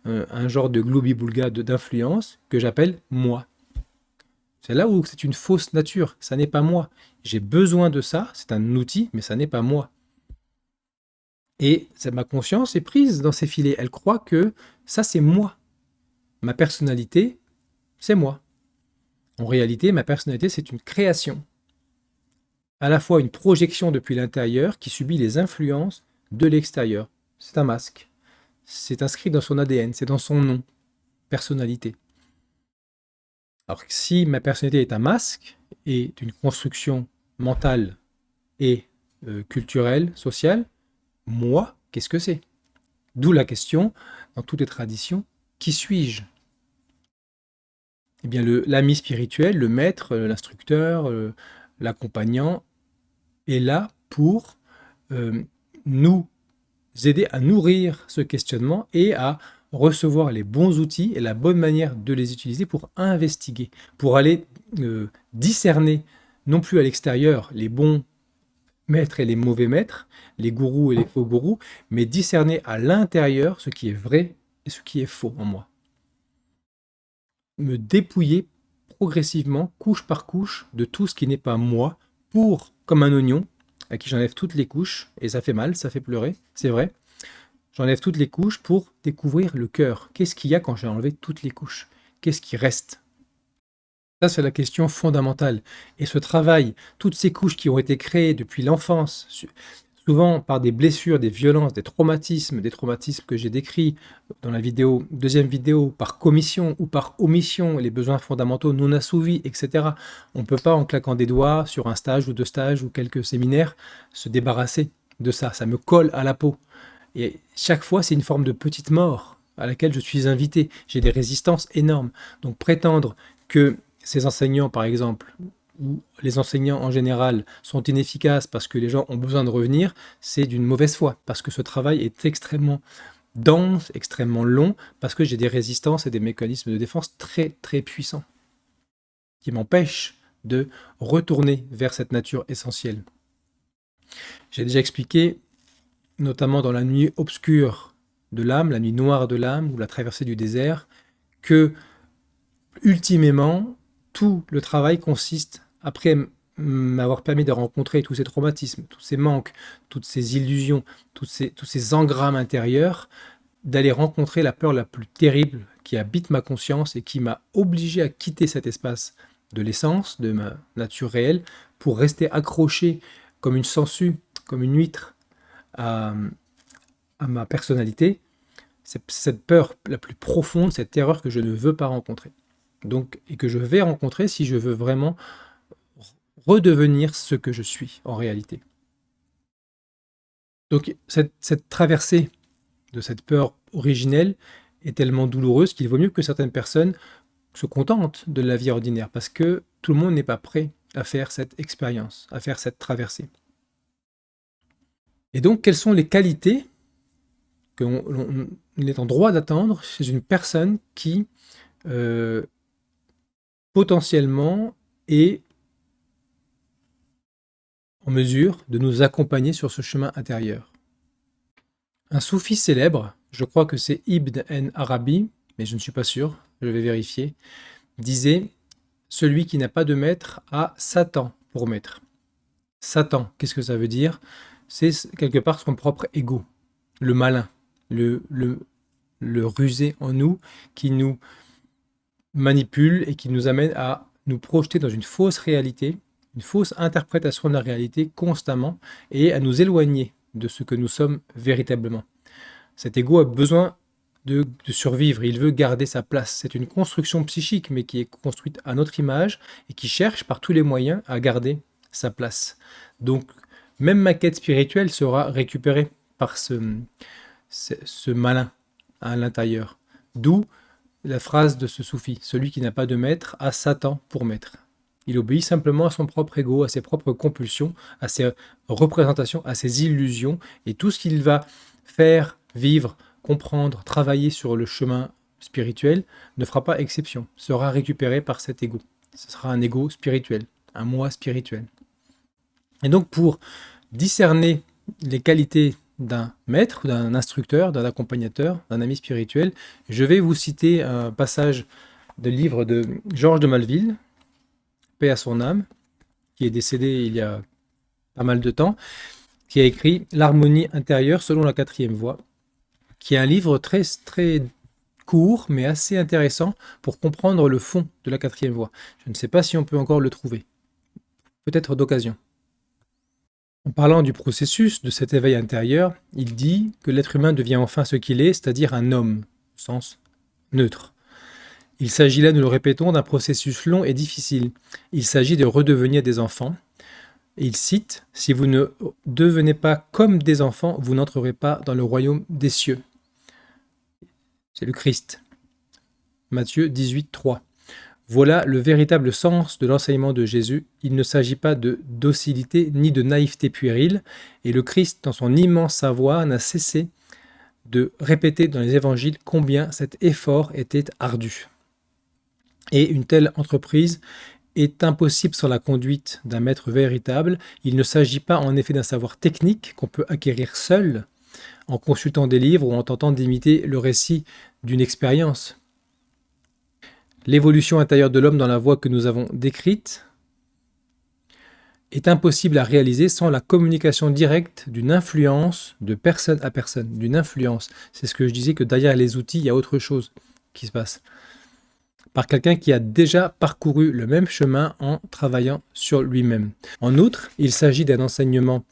[SPEAKER 1] un genre de gloubi-boulga d'influences que j'appelle moi. C'est là où c'est une fausse nature, ça n'est pas moi. J'ai besoin de ça, c'est un outil, mais ça n'est pas moi. Et ma conscience est prise dans ces filets. Elle croit que ça, c'est moi. Ma personnalité, c'est moi. En réalité, ma personnalité, c'est une création. À la fois une projection depuis l'intérieur qui subit les influences de l'extérieur. C'est un masque. C'est inscrit dans son ADN, c'est dans son nom. Personnalité. Alors que si ma personnalité est un masque et une construction mentale et culturelle, sociale, moi, qu'est-ce que c'est? D'où la question, dans toutes les traditions, qui suis-je? Eh bien, l'ami spirituel, le maître, l'instructeur, l'accompagnant, est là pour nous aider à nourrir ce questionnement et à recevoir les bons outils et la bonne manière de les utiliser pour investiguer, pour aller discerner, non plus à l'extérieur, les bons maîtres et les mauvais maîtres, les gourous et les faux gourous, mais discerner à l'intérieur ce qui est vrai et ce qui est faux en moi. Me dépouiller progressivement, couche par couche, de tout ce qui n'est pas moi, pour, comme un oignon, à qui j'enlève toutes les couches, et ça fait mal, ça fait pleurer, c'est vrai, j'enlève toutes les couches pour découvrir le cœur. Qu'est-ce qu'il y a quand j'ai enlevé toutes les couches? Qu'est-ce qui reste? Ça, c'est la question fondamentale. Et ce travail, toutes ces couches qui ont été créées depuis l'enfance, souvent par des blessures, des violences, des traumatismes que j'ai décrits dans la deuxième vidéo, par commission ou par omission, les besoins fondamentaux non assouvis, etc. On ne peut pas, en claquant des doigts, sur un stage ou 2 stages ou quelques séminaires, se débarrasser de ça. Ça me colle à la peau. Et chaque fois, c'est une forme de petite mort à laquelle je suis invité. J'ai des résistances énormes. Donc prétendre que ces enseignants, par exemple, ou les enseignants en général sont inefficaces parce que les gens ont besoin de revenir, c'est d'une mauvaise foi, parce que ce travail est extrêmement dense, extrêmement long, parce que j'ai des résistances et des mécanismes de défense très très puissants, qui m'empêchent de retourner vers cette nature essentielle. J'ai déjà expliqué, notamment dans la nuit obscure de l'âme, la nuit noire de l'âme, ou la traversée du désert, que, ultimément, tout le travail consiste, après m'avoir permis de rencontrer tous ces traumatismes, tous ces manques, toutes ces illusions, tous ces engrammes intérieurs, d'aller rencontrer la peur la plus terrible qui habite ma conscience et qui m'a obligé à quitter cet espace de l'essence, de ma nature réelle, pour rester accroché comme une sangsue, comme une huître à ma personnalité. C'est cette peur la plus profonde, cette terreur que je ne veux pas rencontrer. Donc, et que je vais rencontrer si je veux vraiment redevenir ce que je suis en réalité. Donc cette traversée de cette peur originelle est tellement douloureuse qu'il vaut mieux que certaines personnes se contentent de la vie ordinaire parce que tout le monde n'est pas prêt à faire cette expérience, à faire cette traversée. Et donc, quelles sont les qualités qu'on est en droit d'attendre chez une personne qui potentiellement est en mesure de nous accompagner sur ce chemin intérieur. Un soufi célèbre, je crois que c'est Ibn Arabi, mais je ne suis pas sûr, je vais vérifier, disait « Celui qui n'a pas de maître a Satan pour maître ». Satan, qu'est-ce que ça veut dire? C'est quelque part son propre ego, le malin, le rusé en nous, qui nous manipule et qui nous amène à nous projeter dans une fausse réalité, une fausse interprétation de la réalité constamment et à nous éloigner de ce que nous sommes véritablement. Cet ego a besoin de survivre, il veut garder sa place. C'est une construction psychique, mais qui est construite à notre image et qui cherche par tous les moyens à garder sa place. Donc, même ma quête spirituelle sera récupérée par ce malin à l'intérieur. D'où la phrase de ce soufi, celui qui n'a pas de maître a Satan pour maître. Il obéit simplement à son propre ego, à ses propres compulsions, à ses représentations, à ses illusions, et tout ce qu'il va faire, vivre, comprendre, travailler sur le chemin spirituel ne fera pas exception, sera récupéré par cet ego. Ce sera un ego spirituel, un moi spirituel. Et donc pour discerner les qualités d'un maître, d'un instructeur, d'un accompagnateur, d'un ami spirituel, je vais vous citer un passage de livre de Georges de Maleville, paix à son âme, qui est décédé il y a pas mal de temps, qui a écrit L'harmonie intérieure selon la 4e voie, qui est un livre très, très court, mais assez intéressant pour comprendre le fond de la 4e voie. Je ne sais pas si on peut encore le trouver. Peut-être d'occasion. En parlant du processus de cet éveil intérieur, il dit que l'être humain devient enfin ce qu'il est, c'est-à-dire un homme, au sens neutre. Il s'agit là, nous le répétons, d'un processus long et difficile. Il s'agit de redevenir des enfants. Et il cite « Si vous ne devenez pas comme des enfants, vous n'entrerez pas dans le royaume des cieux. » C'est le Christ. Matthieu 18, 3. Voilà le véritable sens de l'enseignement de Jésus. Il ne s'agit pas de docilité ni de naïveté puérile, et le Christ, dans son immense savoir, n'a cessé de répéter dans les évangiles combien cet effort était ardu. Et une telle entreprise est impossible sans la conduite d'un maître véritable. Il ne s'agit pas en effet d'un savoir technique qu'on peut acquérir seul en consultant des livres ou en tentant d'imiter le récit d'une expérience. L'évolution intérieure de l'homme dans la voie que nous avons décrite est impossible à réaliser sans la communication directe d'une influence de personne à personne, d'une influence. C'est ce que je disais, que derrière les outils, il y a autre chose qui se passe. Par quelqu'un qui a déjà parcouru le même chemin en travaillant sur lui-même. En outre, il s'agit d'un enseignement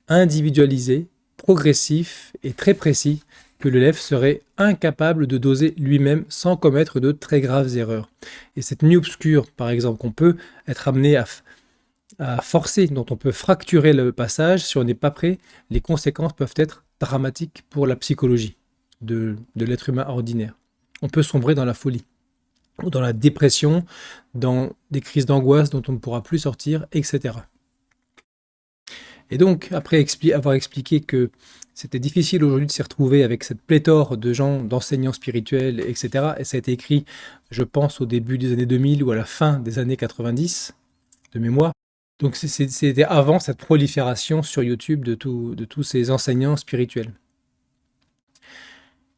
[SPEAKER 1] individualisé, progressif et très précis que l'élève serait incapable de doser lui-même sans commettre de très graves erreurs. Et cette nuit obscure, par exemple, qu'on peut être amené à forcer, dont on peut fracturer le passage, si on n'est pas prêt, les conséquences peuvent être dramatiques pour la psychologie de l'être humain ordinaire. On peut sombrer dans la folie, ou dans la dépression, dans des crises d'angoisse dont on ne pourra plus sortir, etc. Et donc, après avoir expliqué que c'était difficile aujourd'hui de s'y retrouver avec cette pléthore de gens, d'enseignants spirituels, etc. Et ça a été écrit, je pense, au début des années 2000 ou à la fin des années 90, de mémoire. Donc c'était avant cette prolifération sur YouTube de tous ces enseignants spirituels.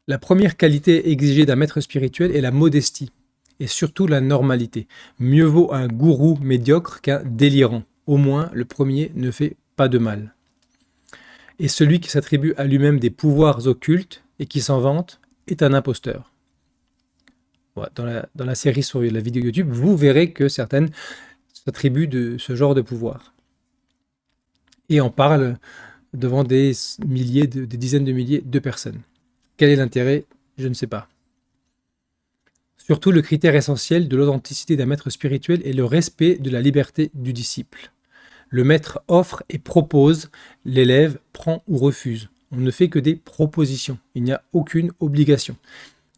[SPEAKER 1] La première qualité exigée d'un maître spirituel est la modestie, et surtout la normalité. Mieux vaut un gourou médiocre qu'un délirant. Au moins, le premier ne fait pas de mal. Et celui qui s'attribue à lui-même des pouvoirs occultes et qui s'en vante est un imposteur. Voilà, dans la série sur la vidéo YouTube, vous verrez que certaines s'attribuent de ce genre de pouvoir. Et en parlent devant des dizaines de milliers de personnes. Quel est l'intérêt? Je ne sais pas. Surtout, le critère essentiel de l'authenticité d'un maître spirituel est le respect de la liberté du disciple. Le maître offre et propose, l'élève prend ou refuse. On ne fait que des propositions, il n'y a aucune obligation.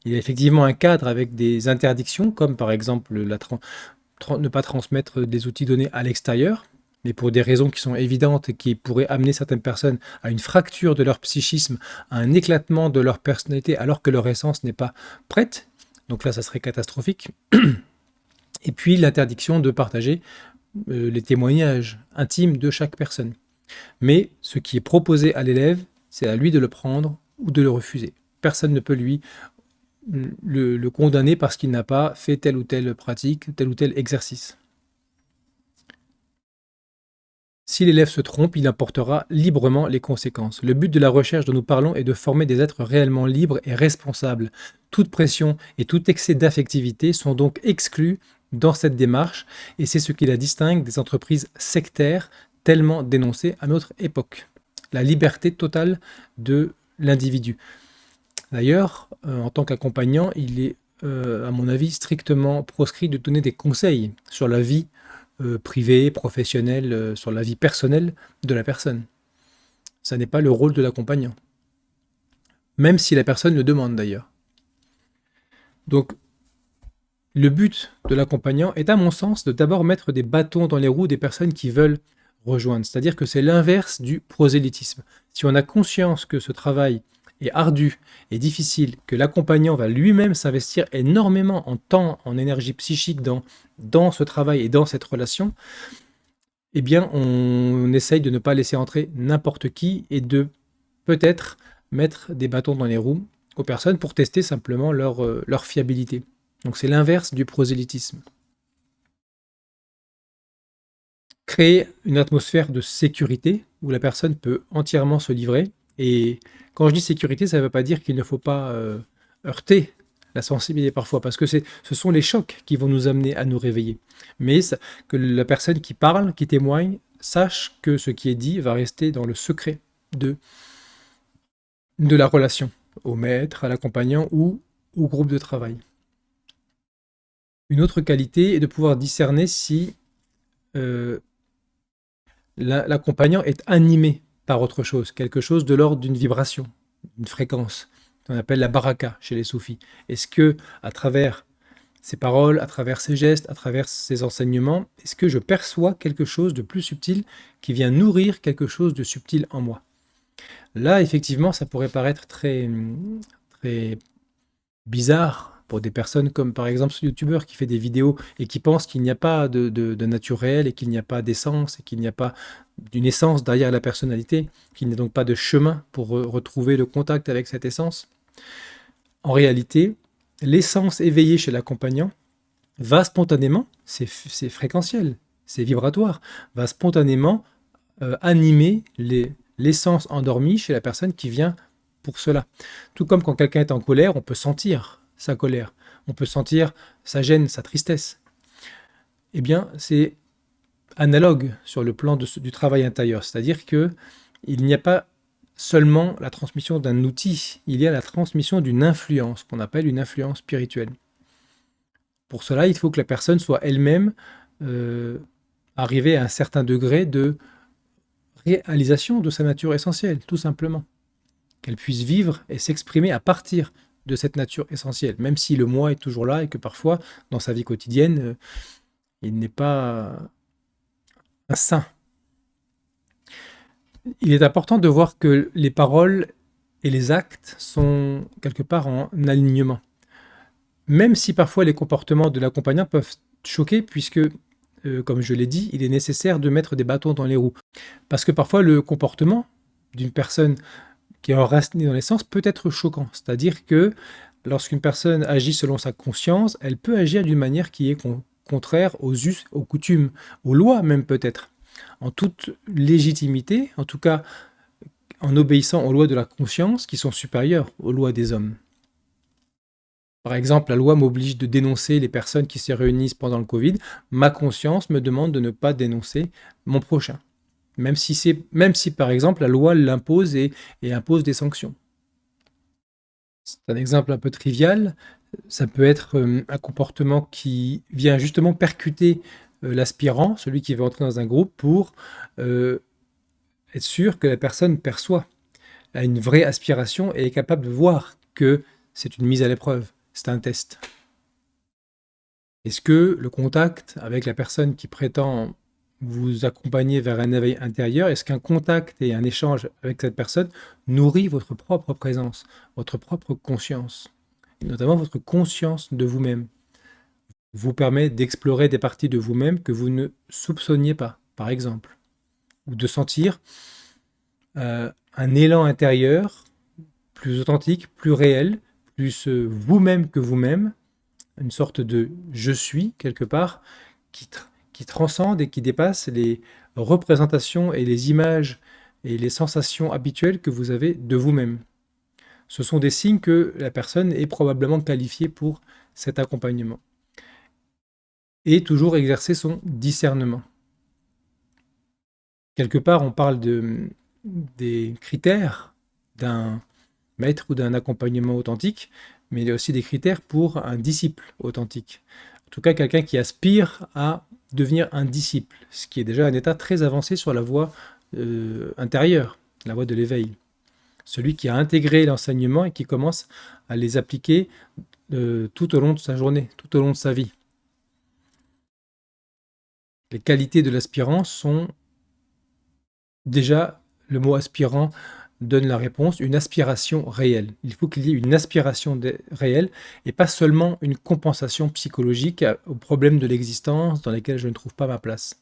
[SPEAKER 1] Il y a effectivement un cadre avec des interdictions, comme par exemple ne pas transmettre des outils donnés à l'extérieur, mais pour des raisons qui sont évidentes et qui pourraient amener certaines personnes à une fracture de leur psychisme, à un éclatement de leur personnalité alors que leur essence n'est pas prête. Donc là, ça serait catastrophique. Et puis l'interdiction de partager les témoignages intimes de chaque personne. Mais ce qui est proposé à l'élève, c'est à lui de le prendre ou de le refuser. Personne ne peut lui le condamner parce qu'il n'a pas fait telle ou telle pratique, tel ou tel exercice. Si l'élève se trompe, il en portera librement les conséquences. Le but de la recherche dont nous parlons est de former des êtres réellement libres et responsables. Toute pression et tout excès d'affectivité sont donc exclus dans cette démarche, et c'est ce qui la distingue des entreprises sectaires tellement dénoncées à notre époque. La liberté totale de l'individu. D'ailleurs, en tant qu'accompagnant, il est, à mon avis, strictement proscrit de donner des conseils sur la vie privée, professionnelle, sur la vie personnelle de la personne. Ça n'est pas le rôle de l'accompagnant. Même si la personne le demande d'ailleurs. Donc, le but de l'accompagnant est, à mon sens, de d'abord mettre des bâtons dans les roues des personnes qui veulent rejoindre. C'est-à-dire que c'est l'inverse du prosélytisme. Si on a conscience que ce travail est ardu et difficile, que l'accompagnant va lui-même s'investir énormément en temps, en énergie psychique dans ce travail et dans cette relation, eh bien, on essaye de ne pas laisser entrer n'importe qui et de peut-être mettre des bâtons dans les roues aux personnes pour tester simplement leur fiabilité. Donc c'est l'inverse du prosélytisme. Créer une atmosphère de sécurité où la personne peut entièrement se livrer. Et quand je dis sécurité, ça ne veut pas dire qu'il ne faut pas heurter la sensibilité parfois, parce que ce sont les chocs qui vont nous amener à nous réveiller. Mais que la personne qui parle, qui témoigne, sache que ce qui est dit va rester dans le secret de la relation, au maître, à l'accompagnant ou au groupe de travail. Une autre qualité est de pouvoir discerner si l'accompagnant est animé par autre chose, quelque chose de l'ordre d'une vibration, une fréquence, qu'on appelle la baraka chez les soufis. Est-ce que, à travers ses paroles, à travers ses gestes, à travers ses enseignements, est-ce que je perçois quelque chose de plus subtil qui vient nourrir quelque chose de subtil en moi? Là, effectivement, ça pourrait paraître très, très bizarre pour des personnes comme par exemple ce youtubeur qui fait des vidéos et qui pense qu'il n'y a pas de nature réelle et qu'il n'y a pas d'essence et qu'il n'y a pas d'une essence derrière la personnalité, qu'il n'y a donc pas de chemin pour retrouver le contact avec cette essence. En réalité, l'essence éveillée chez l'accompagnant va spontanément, c'est fréquentiel, c'est vibratoire, va spontanément animer l'essence endormie chez la personne qui vient pour cela. Tout comme quand quelqu'un est en colère, on peut sentir sa colère, on peut sentir sa gêne, sa tristesse. Eh bien, c'est analogue sur le plan du travail intérieur, c'est-à-dire qu'il n'y a pas seulement la transmission d'un outil, il y a la transmission d'une influence, qu'on appelle une influence spirituelle. Pour cela, il faut que la personne soit elle-même arrivée à un certain degré de réalisation de sa nature essentielle, tout simplement. Qu'elle puisse vivre et s'exprimer à partir de cette nature essentielle, même si le moi est toujours là et que parfois, dans sa vie quotidienne, il n'est pas un saint. Il est important de voir que les paroles et les actes sont quelque part en alignement. Même si parfois les comportements de l'accompagnant peuvent choquer, puisque, comme je l'ai dit, il est nécessaire de mettre des bâtons dans les roues. Parce que parfois le comportement d'une personne qui est enracinée dans l'essence peut être choquant. C'est-à-dire que lorsqu'une personne agit selon sa conscience, elle peut agir d'une manière qui est contraire aux us, aux coutumes, aux lois même peut-être. En toute légitimité, en tout cas en obéissant aux lois de la conscience qui sont supérieures aux lois des hommes. Par exemple, la loi m'oblige de dénoncer les personnes qui se réunissent pendant le Covid. Ma conscience me demande de ne pas dénoncer mon prochain. Même si par exemple, la loi l'impose et impose des sanctions. C'est un exemple un peu trivial. Ça peut être un comportement qui vient justement percuter l'aspirant, celui qui veut entrer dans un groupe, pour être sûr que la personne perçoit, a une vraie aspiration et est capable de voir que c'est une mise à l'épreuve, c'est un test. Est-ce que le contact avec la personne qui prétend vous accompagner vers un éveil intérieur? Est-ce qu'un contact et un échange avec cette personne nourrit votre propre présence, votre propre conscience, et notamment votre conscience de vous-même, vous permet d'explorer des parties de vous-même que vous ne soupçonniez pas, par exemple, ou de sentir un élan intérieur plus authentique, plus réel, plus vous-même que vous-même, une sorte de je suis quelque part qui transcende et qui dépasse les représentations et les images et les sensations habituelles que vous avez de vous-même. Ce sont des signes que la personne est probablement qualifiée pour cet accompagnement. Et toujours exercer son discernement. Quelque part, on parle des critères d'un maître ou d'un accompagnement authentique, mais il y a aussi des critères pour un disciple authentique. En tout cas, quelqu'un qui aspire à devenir un disciple, ce qui est déjà un état très avancé sur la voie intérieure, la voie de l'éveil. Celui qui a intégré l'enseignement et qui commence à les appliquer tout au long de sa journée, tout au long de sa vie. Les qualités de l'aspirant sont déjà, le mot aspirant donne la réponse, une aspiration réelle. Il faut qu'il y ait une aspiration réelle et pas seulement une compensation psychologique aux problèmes de l'existence dans lesquels je ne trouve pas ma place.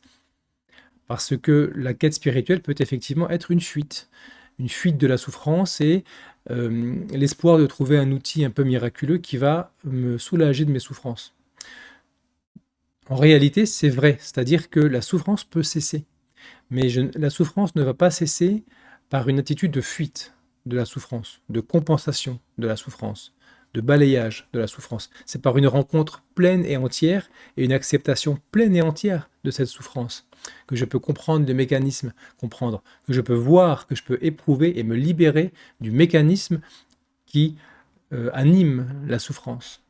[SPEAKER 1] Parce que la quête spirituelle peut effectivement être une fuite de la souffrance et l'espoir de trouver un outil un peu miraculeux qui va me soulager de mes souffrances. En réalité, c'est vrai, c'est-à-dire que la souffrance peut cesser. Mais la souffrance ne va pas cesser par une attitude de fuite de la souffrance, de compensation de la souffrance, de balayage de la souffrance. C'est par une rencontre pleine et entière et une acceptation pleine et entière de cette souffrance que je peux comprendre le mécanisme, que je peux voir, que je peux éprouver et me libérer du mécanisme qui anime la souffrance.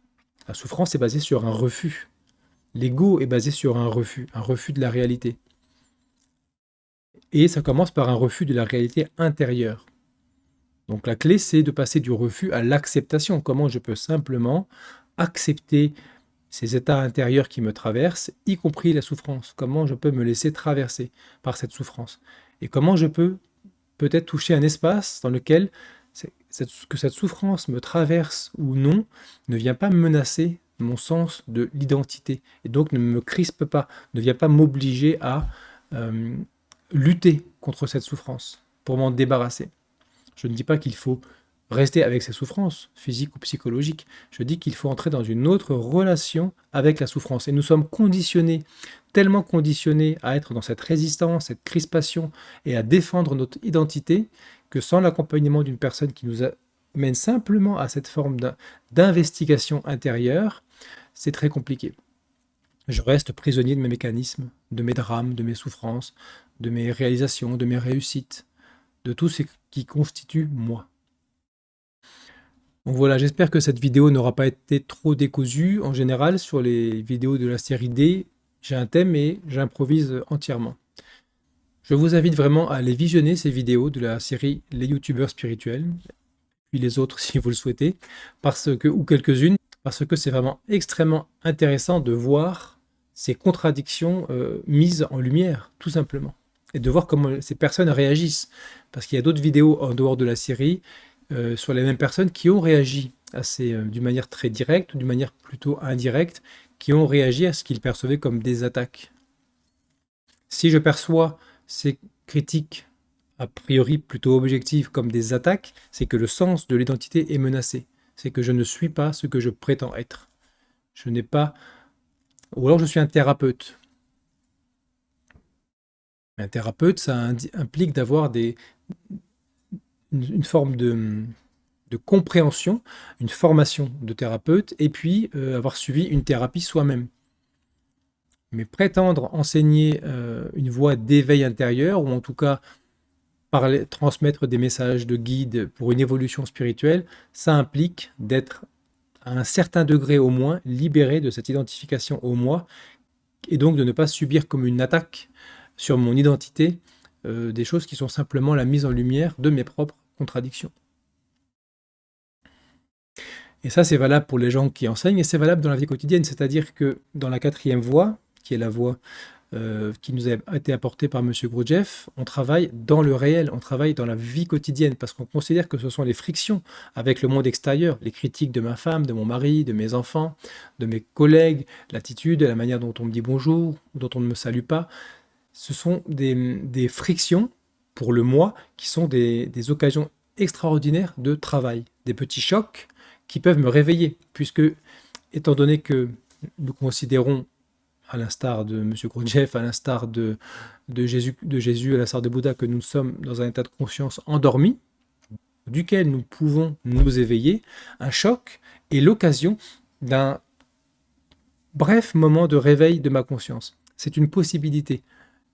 [SPEAKER 1] La souffrance est basée sur un refus. L'ego est basé sur un refus de la réalité. Et ça commence par un refus de la réalité intérieure. Donc la clé, c'est de passer du refus à l'acceptation. Comment je peux simplement accepter ces états intérieurs qui me traversent, y compris la souffrance. Comment je peux me laisser traverser par cette souffrance. Et comment je peux peut-être toucher un espace dans lequel que cette souffrance me traverse ou non ne vient pas menacer mon sens de l'identité. Et donc ne me crispe pas, ne vient pas m'obliger à lutter contre cette souffrance pour m'en débarrasser. Je ne dis pas qu'il faut rester avec ces souffrances, physiques ou psychologiques. Je dis qu'il faut entrer dans une autre relation avec la souffrance. Et nous sommes conditionnés, tellement conditionnés à être dans cette résistance, cette crispation et à défendre notre identité que sans l'accompagnement d'une personne qui nous amène simplement à cette forme d'investigation intérieure, c'est très compliqué. Je reste prisonnier de mes mécanismes, de mes drames, de mes souffrances, de mes réalisations, de mes réussites, de tout ce qui constitue moi. Donc voilà, j'espère que cette vidéo n'aura pas été trop décousue. En général, sur les vidéos de la série D, j'ai un thème et j'improvise entièrement. Je vous invite vraiment à aller visionner ces vidéos de la série Les youtubeurs spirituels, puis les autres si vous le souhaitez, ou quelques-unes, parce que c'est vraiment extrêmement intéressant de voir ces contradictions mises en lumière, tout simplement. Et de voir comment ces personnes réagissent. Parce qu'il y a d'autres vidéos en dehors de la série sur les mêmes personnes qui ont réagi d'une manière très directe ou d'une manière plutôt indirecte, qui ont réagi à ce qu'ils percevaient comme des attaques. Si je perçois ces critiques a priori plutôt objectives comme des attaques, c'est que le sens de l'identité est menacé. C'est que je ne suis pas ce que je prétends être. Je n'ai pas... Ou alors je suis un thérapeute. Un thérapeute, ça implique d'avoir une forme de compréhension, une formation de thérapeute, et puis avoir suivi une thérapie soi-même. Mais prétendre enseigner une voie d'éveil intérieur, ou en tout cas transmettre des messages de guide pour une évolution spirituelle, ça implique d'être à un certain degré au moins libéré de cette identification au moi, et donc de ne pas subir comme une attaque sur mon identité des choses qui sont simplement la mise en lumière de mes propres contradictions. Et ça, c'est valable pour les gens qui enseignent, et c'est valable dans la vie quotidienne, c'est-à-dire que dans la 4e voie, qui est la voie qui nous a été apporté par Monsieur Gurdjieff, on travaille dans le réel, on travaille dans la vie quotidienne, parce qu'on considère que ce sont les frictions avec le monde extérieur, les critiques de ma femme, de mon mari, de mes enfants, de mes collègues, l'attitude, la manière dont on me dit bonjour, dont on ne me salue pas. Ce sont des frictions pour le moi qui sont des occasions extraordinaires de travail, des petits chocs qui peuvent me réveiller, puisque, étant donné que nous considérons, à l'instar de M. Gurdjieff, à l'instar de Jésus, à l'instar de Bouddha, que nous sommes dans un état de conscience endormi, duquel nous pouvons nous éveiller, un choc est l'occasion d'un bref moment de réveil de ma conscience. C'est une possibilité.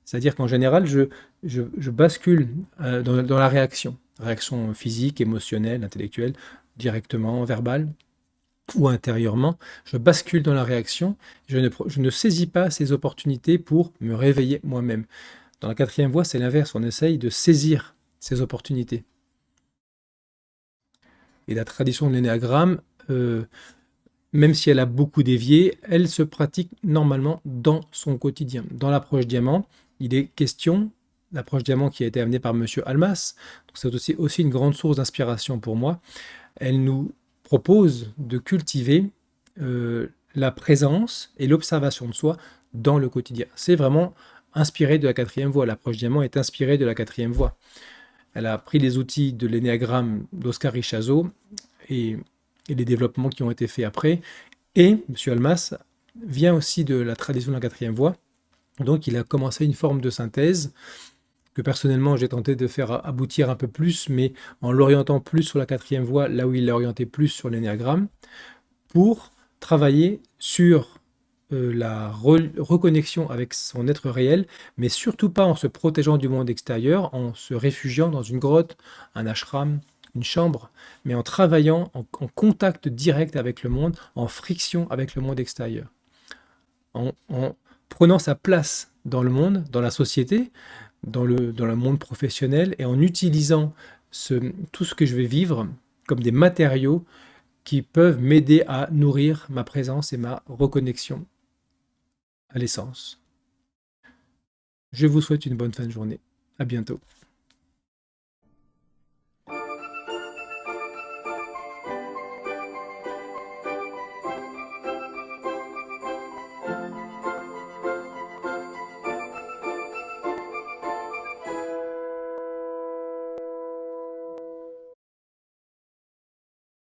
[SPEAKER 1] C'est-à-dire qu'en général, je bascule dans la réaction physique, émotionnelle, intellectuelle, directement, verbale ou intérieurement. Je bascule dans la réaction, je ne saisis pas ces opportunités pour me réveiller moi-même. Dans la quatrième voie, c'est l'inverse, on essaye de saisir ces opportunités. Et la tradition de l'énéagramme, même si elle a beaucoup dévié, elle se pratique normalement dans son quotidien. Dans l'approche diamant, il est question, l'approche diamant qui a été amenée par M. Almas, c'est aussi une grande source d'inspiration pour moi, elle nous propose de cultiver la présence et l'observation de soi dans le quotidien. C'est vraiment inspiré de la quatrième voie. L'approche diamant est inspirée de la quatrième voie. Elle a pris les outils de l'énéagramme d'Oscar Ichazo et les développements qui ont été faits après. Et M. Almas vient aussi de la tradition de la quatrième voie. Donc il a commencé une forme de synthèse que personnellement j'ai tenté de faire aboutir un peu plus, mais en l'orientant plus sur la quatrième voie, là où il l'a orienté plus sur l'énéagramme, pour travailler sur la reconnexion avec son être réel, mais surtout pas en se protégeant du monde extérieur, en se réfugiant dans une grotte, un ashram, une chambre, mais en travaillant en contact direct avec le monde, en friction avec le monde extérieur, en prenant sa place dans le monde, dans la société, dans le monde professionnel, et en utilisant tout ce que je vais vivre comme des matériaux qui peuvent m'aider à nourrir ma présence et ma reconnexion à l'essence. Je vous souhaite une bonne fin de journée. À bientôt.